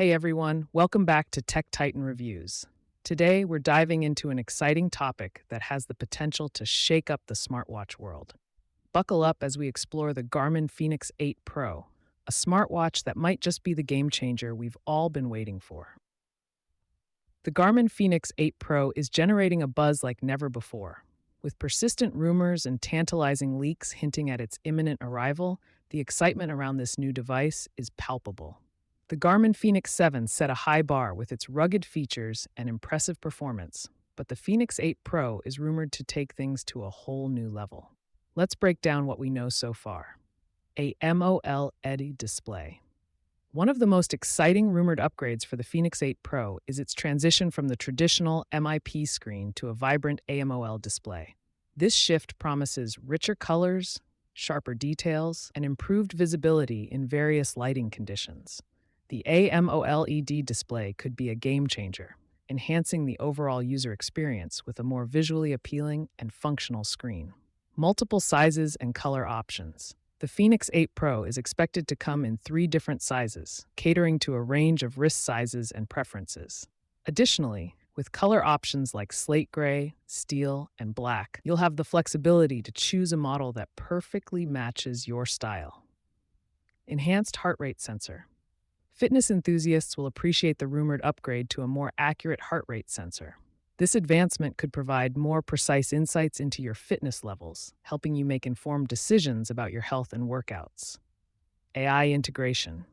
Hey everyone, welcome back to Tech Titan Reviews. Today we're diving into an exciting topic that has the potential to shake up the smartwatch world. Buckle up as we explore the Garmin Fenix 8 Pro, a smartwatch that might just be the game changer we've all been waiting for. The Garmin Fenix 8 Pro is generating a buzz like never before. With persistent rumors and tantalizing leaks hinting at its imminent arrival, the excitement around this new device is palpable. The Garmin Fenix 7 set a high bar with its rugged features and impressive performance, but the Fenix 8 Pro is rumored to take things to a whole new level. Let's break down what we know so far. A MOLED display. One of the most exciting rumored upgrades for the Fenix 8 Pro is its transition from the traditional MIP screen to a vibrant AMOLED display. This shift promises richer colors, sharper details, and improved visibility in various lighting conditions. The AMOLED display could be a game changer, enhancing the overall user experience with a more visually appealing and functional screen. Multiple sizes and color options. The Fenix 8 Pro is expected to come in 3 different sizes, catering to a range of wrist sizes and preferences. Additionally, with color options like slate gray, steel, and black, you'll have the flexibility to choose a model that perfectly matches your style. Enhanced heart rate sensor. Fitness enthusiasts will appreciate the rumored upgrade to a more accurate heart rate sensor. This advancement could provide more precise insights into your fitness levels, helping you make informed decisions about your health and workouts. AI integration.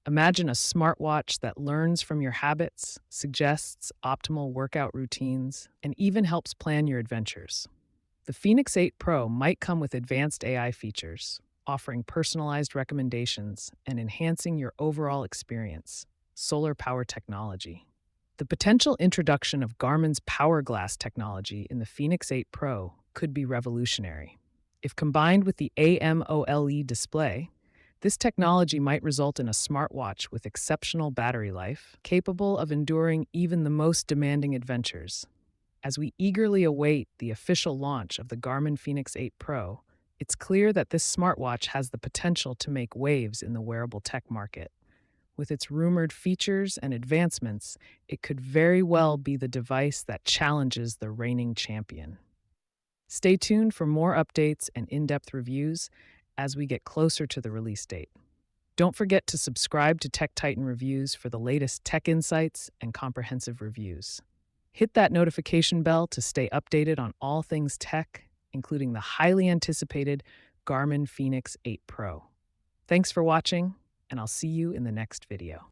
Imagine a smartwatch that learns from your habits, suggests optimal workout routines, and even helps plan your adventures. The Fenix 8 Pro might come with advanced AI features, offering personalized recommendations and enhancing your overall experience. Solar power technology. The potential introduction of Garmin's Power Glass technology in the Fenix 8 Pro could be revolutionary. If combined with the AMOLED display, this technology might result in a smartwatch with exceptional battery life, capable of enduring even the most demanding adventures. As we eagerly await the official launch of the Garmin Fenix 8 Pro, it's clear that this smartwatch has the potential to make waves in the wearable tech market. With its rumored features and advancements, it could very well be the device that challenges the reigning champion. Stay tuned for more updates and in-depth reviews as we get closer to the release date. Don't forget to subscribe to Tech Titan Reviews for the latest tech insights and comprehensive reviews. Hit that notification bell to stay updated on all things tech, including the highly anticipated Garmin Fenix 8 Pro. Thanks for watching, and I'll see you in the next video.